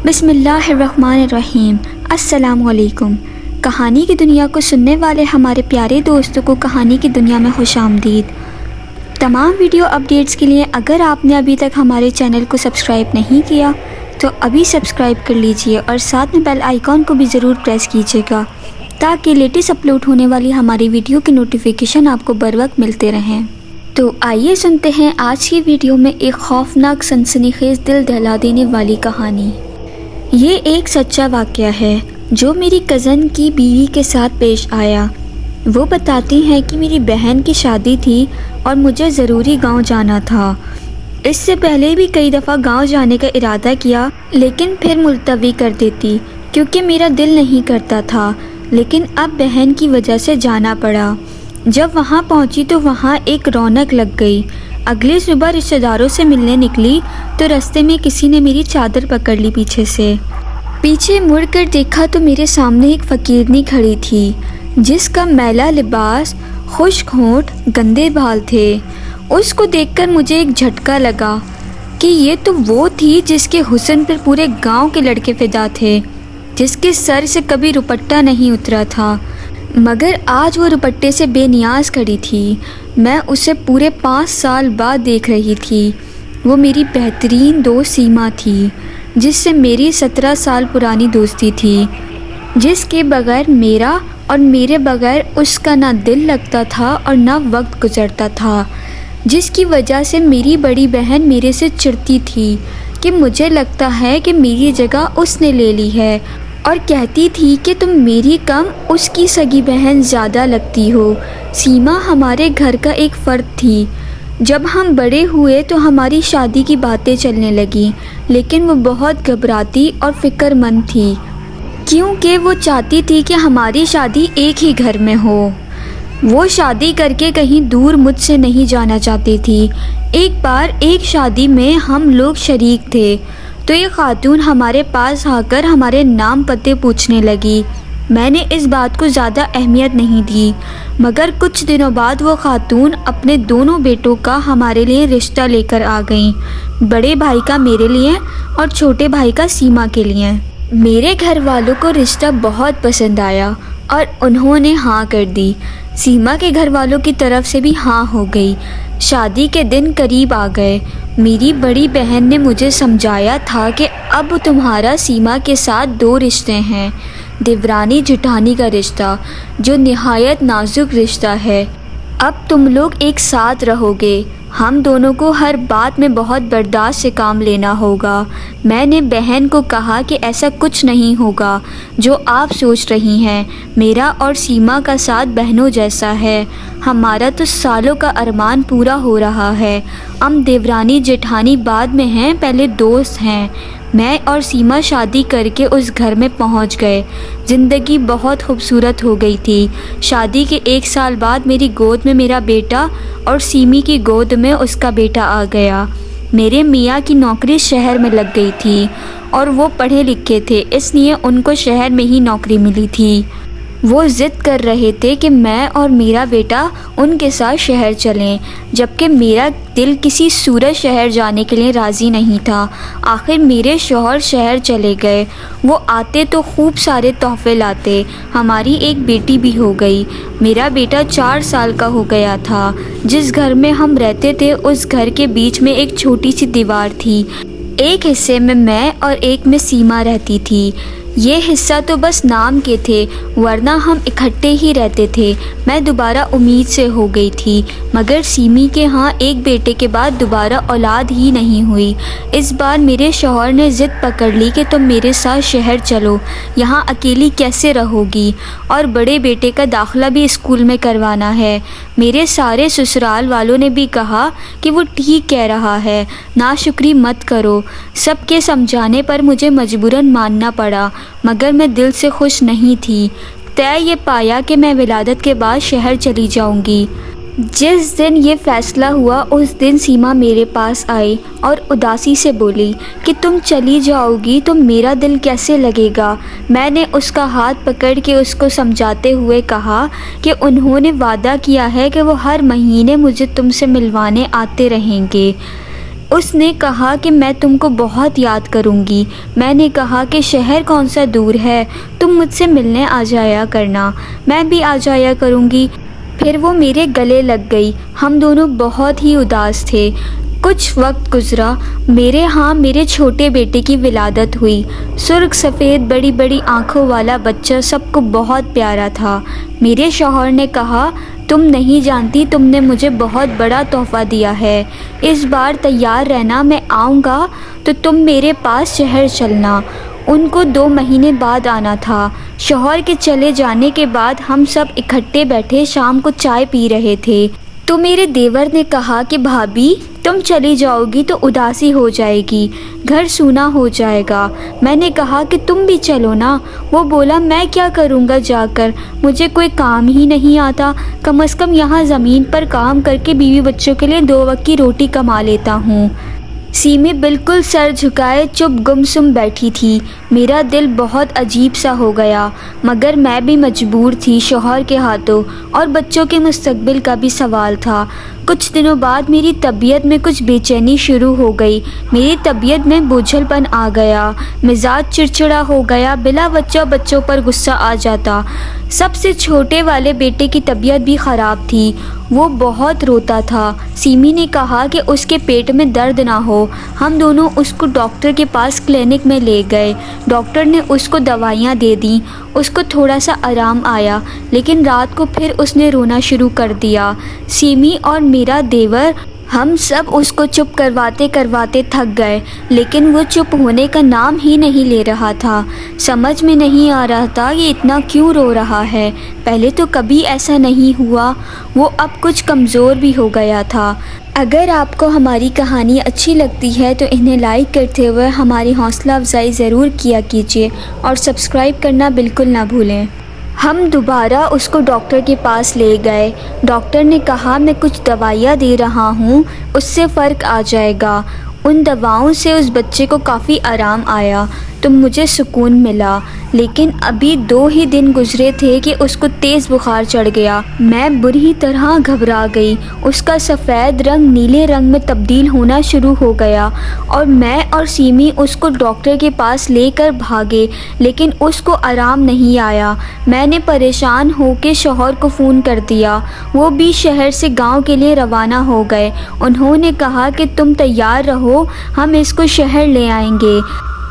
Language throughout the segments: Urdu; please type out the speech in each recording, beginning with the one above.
بسم اللہ الرحمن الرحیم۔ السلام علیکم۔ کہانی کی دنیا کو سننے والے ہمارے پیارے دوستوں کو کہانی کی دنیا میں خوش آمدید۔ تمام ویڈیو اپڈیٹس کے لیے اگر آپ نے ابھی تک ہمارے چینل کو سبسکرائب نہیں کیا تو ابھی سبسکرائب کر لیجئے اور ساتھ میں بیل آئیکن کو بھی ضرور پریس کیجیے گا تاکہ لیٹسٹ اپلوڈ ہونے والی ہماری ویڈیو کی نوٹیفیکیشن آپ کو بر وقت ملتے رہیں۔ تو آئیے سنتے ہیں آج کی ویڈیو میں ایک خوفناک سنسنی خیز دل دہلا دینے والی کہانی۔ یہ ایک سچا واقعہ ہے جو میری کزن کی بیوی کے ساتھ پیش آیا۔ وہ بتاتی ہیں کہ میری بہن کی شادی تھی اور مجھے ضروری گاؤں جانا تھا۔ اس سے پہلے بھی کئی دفعہ گاؤں جانے کا ارادہ کیا لیکن پھر ملتوی کر دیتی کیونکہ میرا دل نہیں کرتا تھا، لیکن اب بہن کی وجہ سے جانا پڑا۔ جب وہاں پہنچی تو وہاں ایک رونق لگ گئی۔ اگلی صبح رشتہ داروں سے ملنے نکلی تو رستے میں کسی نے میری چادر پکڑ لی پیچھے سے۔ پیچھے مڑ کر دیکھا تو میرے سامنے ایک فقیرنی کھڑی تھی جس کا میلا لباس، خشک ہونٹ، گندے بال تھے۔ اس کو دیکھ کر مجھے ایک جھٹکا لگا کہ یہ تو وہ تھی جس کے حسن پر پورے گاؤں کے لڑکے فدا تھے، جس کے سر سے کبھی دوپٹہ نہیں اترا تھا، مگر آج وہ دوپٹے سے بے نیاز کھڑی تھی۔ میں اسے پورے 5 سال بعد دیکھ رہی تھی۔ وہ میری بہترین دوست سیما تھی جس سے میری 17 سال پرانی دوستی تھی، جس کے بغیر میرا اور میرے بغیر اس کا نہ دل لگتا تھا اور نہ وقت گزرتا تھا، جس کی وجہ سے میری بڑی بہن میرے سے چڑھتی تھی کہ مجھے لگتا ہے کہ میری جگہ اس نے لے لی ہے، اور کہتی تھی کہ تم میری کم اس کی سگی بہن زیادہ لگتی ہو۔ سیما ہمارے گھر کا ایک فرد تھی۔ جب ہم بڑے ہوئے تو ہماری شادی کی باتیں چلنے لگیں، لیکن وہ بہت گھبراتی اور فکر مند تھی کیونکہ وہ چاہتی تھی کہ ہماری شادی ایک ہی گھر میں ہو۔ وہ شادی کر کے کہیں دور مجھ سے نہیں جانا چاہتی تھی۔ ایک بار ایک شادی میں ہم لوگ شریک تھے تو ایک خاتون ہمارے پاس آ کر ہمارے نام پتے پوچھنے لگی۔ میں نے اس بات کو زیادہ اہمیت نہیں دی، مگر کچھ دنوں بعد وہ خاتون اپنے دونوں بیٹوں کا ہمارے لیے رشتہ لے کر آ گئیں، بڑے بھائی کا میرے لیے اور چھوٹے بھائی کا سیما کے لیے۔ میرے گھر والوں کو رشتہ بہت پسند آیا اور انہوں نے ہاں کر دی۔ سیما کے گھر والوں کی طرف سے بھی ہاں ہو گئی۔ شادی کے دن قریب آ گئے۔ میری بڑی بہن نے مجھے سمجھایا تھا کہ اب تمہارا سیما کے ساتھ 2 رشتے ہیں، دیورانی جٹھانی کا رشتہ جو نہایت نازک رشتہ ہے۔ اب تم لوگ ایک ساتھ رہو گے، ہم دونوں کو ہر بات میں بہت برداشت سے کام لینا ہوگا۔ میں نے بہن کو کہا کہ ایسا کچھ نہیں ہوگا جو آپ سوچ رہی ہیں، میرا اور سیما کا ساتھ بہنوں جیسا ہے، ہمارا تو سالوں کا ارمان پورا ہو رہا ہے۔ ہم دیورانی جٹھانی بعد میں ہیں، پہلے دوست ہیں۔ میں اور سیما شادی کر کے اس گھر میں پہنچ گئے۔ زندگی بہت خوبصورت ہو گئی تھی۔ شادی کے 1 سال بعد میری گود میں میرا بیٹا اور سیمی کی گود میں اس کا بیٹا آ گیا۔ میرے میاں کی نوکری شہر میں لگ گئی تھی اور وہ پڑھے لکھے تھے، اس لیے ان کو شہر میں ہی نوکری ملی تھی۔ وہ ضد کر رہے تھے کہ میں اور میرا بیٹا ان کے ساتھ شہر چلیں، جبکہ میرا دل کسی صورت شہر جانے کے لیے راضی نہیں تھا۔ آخر میرے شوہر شہر چلے گئے۔ وہ آتے تو خوب سارے تحفے لاتے۔ ہماری ایک بیٹی بھی ہو گئی۔ میرا بیٹا 4 سال کا ہو گیا تھا۔ جس گھر میں ہم رہتے تھے اس گھر کے بیچ میں ایک چھوٹی سی دیوار تھی۔ ایک حصے میں اور ایک میں سیما رہتی تھی۔ یہ حصہ تو بس نام کے تھے ورنہ ہم اکٹھے ہی رہتے تھے۔ میں دوبارہ امید سے ہو گئی تھی، مگر سیمی کے ہاں ایک بیٹے کے بعد دوبارہ اولاد ہی نہیں ہوئی۔ اس بار میرے شوہر نے ضد پکڑ لی کہ تم میرے ساتھ شہر چلو، یہاں اکیلی کیسے رہو گی، اور بڑے بیٹے کا داخلہ بھی اسکول میں کروانا ہے۔ میرے سارے سسرال والوں نے بھی کہا کہ وہ ٹھیک کہہ رہا ہے، ناشکری مت کرو۔ سب کے سمجھانے پر مجھے مجبوراً ماننا پڑا، مگر میں دل سے خوش نہیں تھی۔ طے یہ پایا کہ میں ولادت کے بعد شہر چلی جاؤں گی۔ جس دن یہ فیصلہ ہوا اس دن سیما میرے پاس آئی اور اداسی سے بولی کہ تم چلی جاؤ گی تو میرا دل کیسے لگے گا۔ میں نے اس کا ہاتھ پکڑ کے اس کو سمجھاتے ہوئے کہا کہ انہوں نے وعدہ کیا ہے کہ وہ ہر مہینے مجھے تم سے ملوانے آتے رہیں گے۔ اس نے کہا کہ میں تم کو بہت یاد کروں گی۔ میں نے کہا کہ شہر کون سا دور ہے، تم مجھ سے ملنے آ جایا کرنا، میں بھی آ جایا کروں گی۔ پھر وہ میرے گلے لگ گئی۔ ہم دونوں بہت ہی اداس تھے۔ کچھ وقت گزرا، میرے ہاں میرے چھوٹے بیٹے کی ولادت ہوئی۔ سرخ سفید بڑی بڑی آنکھوں والا بچہ سب کو بہت پیارا تھا۔ میرے شوہر نے کہا، تم نہیں جانتی تم نے مجھے بہت بڑا تحفہ دیا ہے، اس بار تیار رہنا، میں آؤں گا تو تم میرے پاس شہر چلنا۔ ان کو 2 مہینے بعد آنا تھا۔ شوہر کے چلے جانے کے بعد ہم سب اکٹھے بیٹھے شام کو چائے پی رہے تھے تو میرے دیور نے کہا کہ بھابھی تم چلی جاؤ گی تو اداسی ہو جائے گی، گھر سونا ہو جائے گا۔ میں نے کہا کہ تم بھی چلو نا۔ وہ بولا، میں کیا کروں گا جا کر، مجھے کوئی کام ہی نہیں آتا، کم از کم یہاں زمین پر کام کر کے بیوی بچوں کے لیے 2 وقت کی روٹی کما لیتا ہوں۔ سیمی بالکل سر جھکائے چپ گم سم بیٹھی تھی۔ میرا دل بہت عجیب سا ہو گیا، مگر میں بھی مجبور تھی، شوہر کے ہاتھوں اور بچوں کے مستقبل کا بھی سوال تھا۔ کچھ دنوں بعد میری طبیعت میں کچھ بے چینی شروع ہو گئی، میری طبیعت میں بوجھل پن آ گیا، مزاج چڑچڑا ہو گیا، بلا وجہ بچوں پر غصہ آ جاتا۔ سب سے چھوٹے والے بیٹے کی طبیعت بھی خراب تھی، وہ بہت روتا تھا۔ سیمی نے کہا کہ اس کے پیٹ میں درد نہ ہو۔ ہم دونوں اس کو ڈاکٹر کے پاس کلینک میں لے گئے۔ ڈاکٹر نے اس کو دوائیاں دے دیں، اس کو تھوڑا سا آرام آیا، لیکن رات کو پھر اس نے رونا شروع کر دیا۔ سیمی اور میرا دیور ہم سب اس کو چپ کرواتے کرواتے تھک گئے، لیکن وہ چپ ہونے کا نام ہی نہیں لے رہا تھا۔ سمجھ میں نہیں آ رہا تھا یہ اتنا کیوں رو رہا ہے، پہلے تو کبھی ایسا نہیں ہوا۔ وہ اب کچھ کمزور بھی ہو گیا تھا۔ اگر آپ کو ہماری کہانی اچھی لگتی ہے تو انہیں لائک کرتے ہوئے ہماری حوصلہ افزائی ضرور کیا کیجیے اور سبسکرائب کرنا بالکل نہ بھولیں۔ ہم دوبارہ اس کو ڈاکٹر کے پاس لے گئے۔ ڈاکٹر نے کہا، میں کچھ دوائیاں دے رہا ہوں، اس سے فرق آ جائے گا۔ ان دواؤں سے اس بچے کو کافی آرام آیا تو مجھے سکون ملا، لیکن ابھی 2 ہی دن گزرے تھے کہ اس کو تیز بخار چڑھ گیا۔ میں بری طرح گھبرا گئی، اس کا سفید رنگ نیلے رنگ میں تبدیل ہونا شروع ہو گیا اور میں اور سیمی اس کو ڈاکٹر کے پاس لے کر بھاگے، لیکن اس کو آرام نہیں آیا۔ میں نے پریشان ہو کے شوہر کو فون کر دیا، وہ بھی شہر سے گاؤں کے لیے روانہ ہو گئے۔ انہوں نے کہا کہ تم تیار رہو، ہم اس کو شہر لے آئیں گے،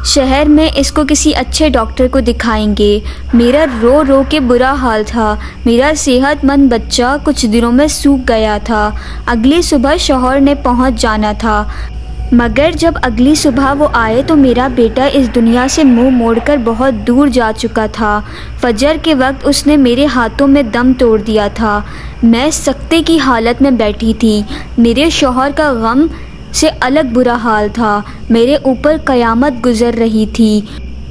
شہر میں اس کو کسی اچھے ڈاکٹر کو دکھائیں گے۔ میرا رو رو کے برا حال تھا، میرا صحت مند بچہ کچھ دنوں میں سوکھ گیا تھا۔ اگلی صبح شوہر نے پہنچ جانا تھا، مگر جب اگلی صبح وہ آئے تو میرا بیٹا اس دنیا سے منہ موڑ کر بہت دور جا چکا تھا۔ فجر کے وقت اس نے میرے ہاتھوں میں دم توڑ دیا تھا۔ میں سکتے کی حالت میں بیٹھی تھی، میرے شوہر کا غم سے الگ برا حال تھا، میرے اوپر قیامت گزر رہی تھی۔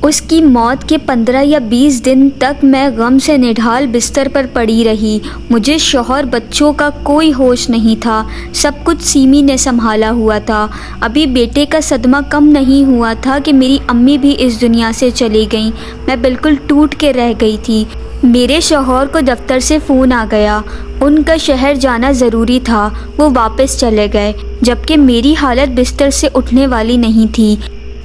اس کی موت کے 15 یا 20 دن تک میں غم سے نڈھال بستر پر پڑی رہی۔ مجھے شوہر بچوں کا کوئی ہوش نہیں تھا، سب کچھ سیمی نے سنبھالا ہوا تھا۔ ابھی بیٹے کا صدمہ کم نہیں ہوا تھا کہ میری امی بھی اس دنیا سے چلی گئیں۔ میں بالکل ٹوٹ کے رہ گئی تھی۔ میرے شوہر کو دفتر سے فون آ گیا، ان کا شہر جانا ضروری تھا، وہ واپس چلے گئے، جبکہ میری حالت بستر سے اٹھنے والی نہیں تھی۔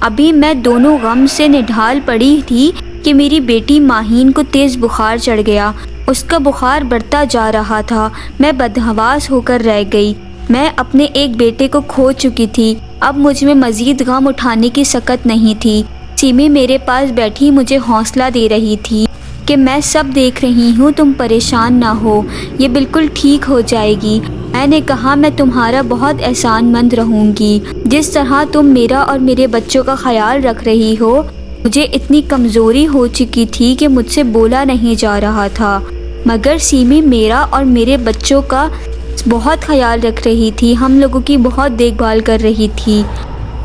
ابھی میں دونوں غم سے نڈھال پڑی تھی کہ میری بیٹی ماہین کو تیز بخار چڑھ گیا۔ اس کا بخار بڑھتا جا رہا تھا، میں بدحواس ہو کر رہ گئی۔ میں اپنے ایک بیٹے کو کھو چکی تھی، اب مجھ میں مزید غم اٹھانے کی سکت نہیں تھی۔ سیمی میرے پاس بیٹھی مجھے حوصلہ دے رہی تھی کہ میں سب دیکھ رہی ہوں، تم پریشان نہ ہو، یہ بالکل ٹھیک ہو جائے گی۔ میں نے کہا، میں تمہارا بہت احسان مند رہوں گی، جس طرح تم میرا اور میرے بچوں کا خیال رکھ رہی ہو۔ مجھے اتنی کمزوری ہو چکی تھی کہ مجھ سے بولا نہیں جا رہا تھا، مگر سیمی میرا اور میرے بچوں کا بہت خیال رکھ رہی تھی، ہم لوگوں کی بہت دیکھ بھال کر رہی تھی۔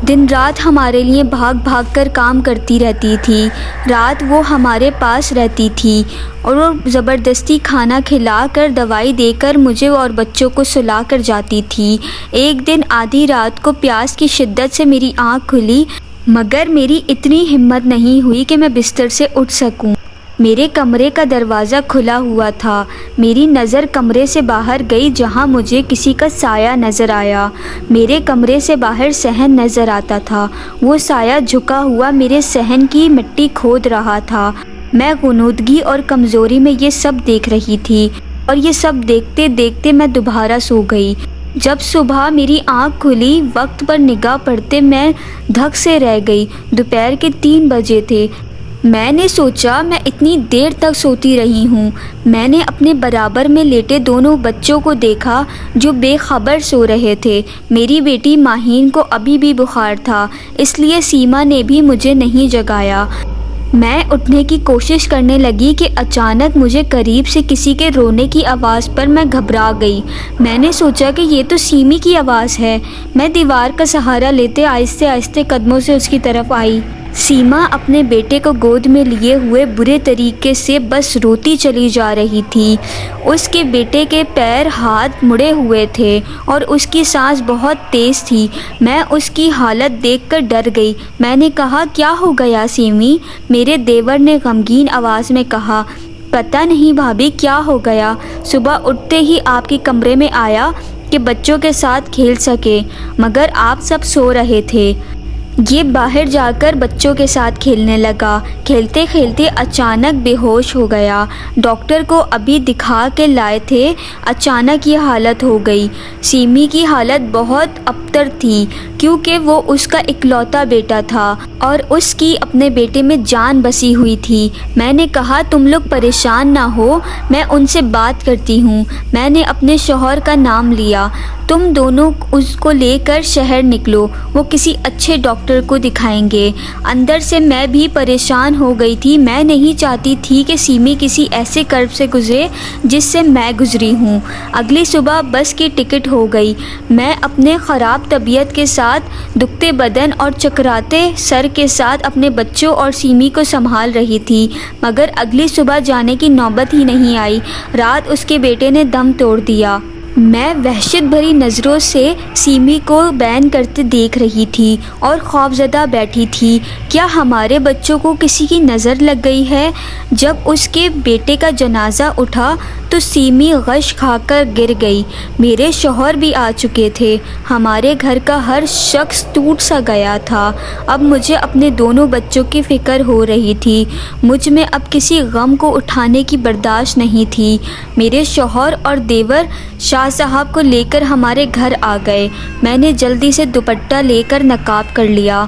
دن رات ہمارے لیے بھاگ بھاگ کر کام کرتی رہتی تھی۔ رات وہ ہمارے پاس رہتی تھی اور وہ زبردستی کھانا کھلا کر دوائی دے کر مجھے اور بچوں کو سلا کر جاتی تھی۔ ایک دن آدھی رات کو پیاس کی شدت سے میری آنکھ کھلی، مگر میری اتنی ہمت نہیں ہوئی کہ میں بستر سے اٹھ سکوں۔ میرے کمرے کا دروازہ کھلا ہوا تھا۔ میری نظر کمرے سے باہر گئی جہاں مجھے کسی کا سایہ نظر آیا۔ میرے کمرے سے باہر صحن نظر آتا تھا، وہ سایہ جھکا ہوا میرے صحن کی مٹی کھود رہا تھا۔ میں غنودگی اور کمزوری میں یہ سب دیکھ رہی تھی، اور یہ سب دیکھتے دیکھتے میں دوبارہ سو گئی۔ جب صبح میری آنکھ کھلی، وقت پر نگاہ پڑتے میں دھک سے رہ گئی۔ دوپہر کے 3 بجے تھے۔ میں نے سوچا میں اتنی دیر تک سوتی رہی ہوں۔ میں نے اپنے برابر میں لیٹے دونوں بچوں کو دیکھا جو بے خبر سو رہے تھے۔ میری بیٹی ماہین کو ابھی بھی بخار تھا، اس لیے سیما نے بھی مجھے نہیں جگایا۔ میں اٹھنے کی کوشش کرنے لگی کہ اچانک مجھے قریب سے کسی کے رونے کی آواز پر میں گھبرا گئی۔ میں نے سوچا کہ یہ تو سیمی کی آواز ہے۔ میں دیوار کا سہارا لیتے آہستہ آہستہ قدموں سے اس کی طرف آئی۔ سیما اپنے بیٹے کو گود میں لیے ہوئے برے طریقے سے بس روتی چلی جا رہی تھی۔ اس کے بیٹے کے پیر ہاتھ مڑے ہوئے تھے اور اس کی سانس بہت تیز تھی۔ میں اس کی حالت دیکھ کر ڈر گئی۔ میں نے کہا، کیا ہو گیا سیمی؟ میرے دیور نے غمگین آواز میں کہا، پتہ نہیں بھابھی کیا ہو گیا۔ صبح اٹھتے ہی آپ کے کمرے میں آیا کہ بچوں کے ساتھ کھیل سکے، مگر آپ سب سو رہے تھے۔ یہ باہر جا کر بچوں کے ساتھ کھیلنے لگا۔ کھیلتے کھیلتے اچانک بے ہوش ہو گیا۔ ڈاکٹر کو ابھی دکھا کے لائے تھے، اچانک یہ حالت ہو گئی۔ سیمی کی حالت بہت ابتر تھی کیونکہ وہ اس کا اکلوتا بیٹا تھا اور اس کی اپنے بیٹے میں جان بسی ہوئی تھی۔ میں نے کہا، تم لوگ پریشان نہ ہو، میں ان سے بات کرتی ہوں۔ میں نے اپنے شوہر کا نام لیا، تم دونوں اس کو لے کر شہر نکلو، وہ کسی اچھے ڈاکٹر کو دکھائیں گے۔ اندر سے میں بھی پریشان ہو گئی تھی۔ میں نہیں چاہتی تھی کہ سیمی کسی ایسے کرب سے گزرے جس سے میں گزری ہوں۔ اگلی صبح بس کی ٹکٹ ہو گئی۔ میں اپنے خراب طبیعت کے ساتھ، دکھتے بدن اور چکراتے سر کے ساتھ اپنے بچوں اور سیمی کو سنبھال رہی تھی، مگر اگلی صبح جانے کی نوبت ہی نہیں آئی۔ رات اس کے بیٹے نے دم توڑ دیا۔ میں وحشت بھری نظروں سے سیمی کو بین کرتے دیکھ رہی تھی اور خوفزدہ بیٹھی تھی۔ کیا ہمارے بچوں کو کسی کی نظر لگ گئی ہے؟ جب اس کے بیٹے کا جنازہ اٹھا تو سیمی غش کھا کر گر گئی۔ میرے شوہر بھی آ چکے تھے۔ ہمارے گھر کا ہر شخص ٹوٹ سا گیا تھا۔ اب مجھے اپنے دونوں بچوں کی فکر ہو رہی تھی۔ مجھ میں اب کسی غم کو اٹھانے کی برداشت نہیں تھی۔ میرے شوہر اور دیور شاہ صاحب کو لے کر ہمارے گھر آ گئے۔ میں نے جلدی سے دوپٹہ لے کر نقاب کر لیا۔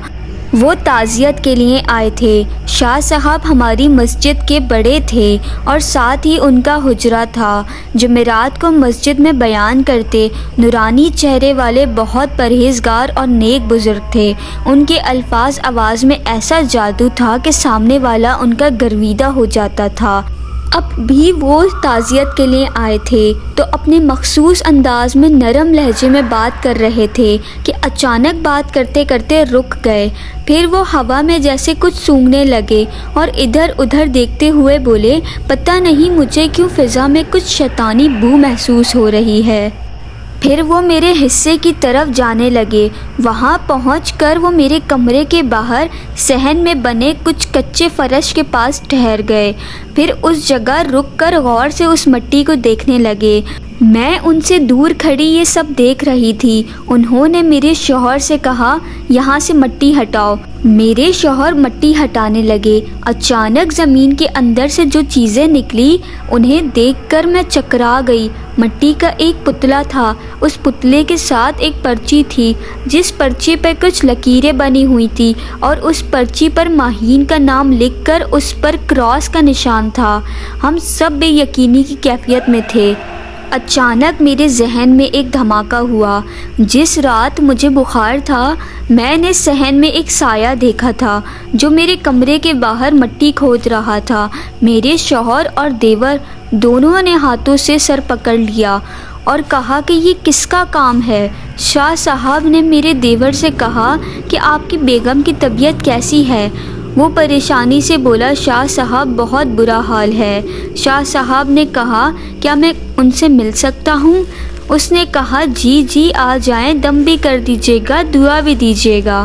وہ تعزیت کے لیے آئے تھے۔ شاہ صاحب ہماری مسجد کے بڑے تھے اور ساتھ ہی ان کا حجرہ تھا۔ جمعرات کو مسجد میں بیان کرتے، نورانی چہرے والے بہت پرہیزگار اور نیک بزرگ تھے۔ ان کے الفاظ آواز میں ایسا جادو تھا کہ سامنے والا ان کا گرویدہ ہو جاتا تھا۔ اب بھی وہ تعزیت کے لیے آئے تھے تو اپنے مخصوص انداز میں نرم لہجے میں بات کر رہے تھے کہ اچانک بات کرتے کرتے رک گئے۔ پھر وہ ہوا میں جیسے کچھ سونگھنے لگے اور ادھر ادھر دیکھتے ہوئے بولے، پتہ نہیں مجھے کیوں فضا میں کچھ شیطانی بو محسوس ہو رہی ہے۔ پھر وہ میرے حصے کی طرف جانے لگے۔ وہاں پہنچ کر وہ میرے کمرے کے باہر صحن میں بنے کچھ کچے فرش کے پاس ٹھہر گئے۔ پھر اس جگہ رک کر غور سے اس مٹی کو دیکھنے لگے۔ میں ان سے دور کھڑی یہ سب دیکھ رہی تھی۔ انہوں نے میرے شوہر سے کہا، یہاں سے مٹی ہٹاؤ۔ میرے شوہر مٹی ہٹانے لگے۔ اچانک زمین کے اندر سے جو چیزیں نکلی انہیں دیکھ کر میں چکرا گئی۔ مٹی کا ایک پتلا تھا، اس پتلے کے ساتھ ایک پرچی تھی جس پرچی پر کچھ لکیریں بنی ہوئی تھی اور اس پرچی پر ماہین کا نام لکھ کر اس پر کراس کا نشان تھا۔ ہم سب بے یقینی کی کیفیت میں تھے۔ اچانک میرے ذہن میں ایک دھماکہ ہوا۔ جس رات مجھے بخار تھا میں نے صحن میں ایک سایہ دیکھا تھا جو میرے کمرے کے باہر مٹی کھود رہا تھا۔ میرے شوہر اور دیور دونوں نے ہاتھوں سے سر پکڑ لیا اور کہا کہ یہ کس کا کام ہے؟ شاہ صاحب نے میرے دیور سے کہا کہ آپ کی بیگم کی طبیعت کیسی ہے؟ وہ پریشانی سے بولا، شاہ صاحب بہت برا حال ہے۔ شاہ صاحب نے کہا، کیا میں ان سے مل سکتا ہوں؟ اس نے کہا، جی جی آ جائیں، دم بھی کر دیجیے گا، دعا بھی دیجیے گا۔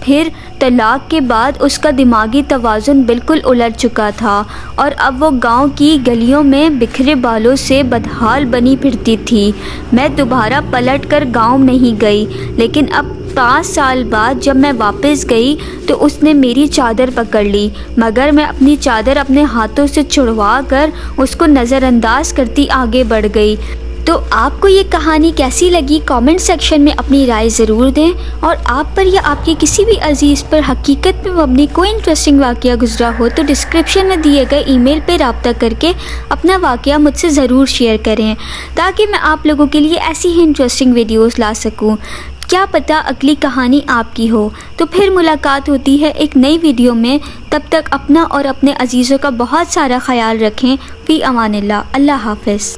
پھر طلاق کے بعد اس کا دماغی توازن بالکل الٹ چکا تھا اور اب وہ گاؤں کی گلیوں میں بکھرے بالوں سے بدحال بنی پھرتی تھی۔ میں دوبارہ پلٹ کر گاؤں نہیں گئی، لیکن اب 5 سال بعد جب میں واپس گئی تو اس نے میری چادر پکڑ لی، مگر میں اپنی چادر اپنے ہاتھوں سے چھڑوا کر اس کو نظر انداز کرتی آگے بڑھ گئی۔ تو آپ کو یہ کہانی کیسی لگی؟ کامنٹ سیکشن میں اپنی رائے ضرور دیں، اور آپ پر یا آپ کے کسی بھی عزیز پر حقیقت پہ مبنی کوئی انٹرسٹنگ واقعہ گزرا ہو تو ڈسکرپشن میں دیے گئے ای میل پہ رابطہ کر کے اپنا واقعہ مجھ سے ضرور شیئر کریں، تاکہ میں آپ لوگوں کے لیے ایسی ہی انٹرسٹنگ ویڈیوز لا سکوں۔ کیا پتہ اگلی کہانی آپ کی ہو۔ تو پھر ملاقات ہوتی ہے ایک نئی ویڈیو میں، تب تک اپنا اور اپنے عزیزوں کا بہت سارا خیال رکھیں۔ فی امان اللہ۔ اللہ حافظ۔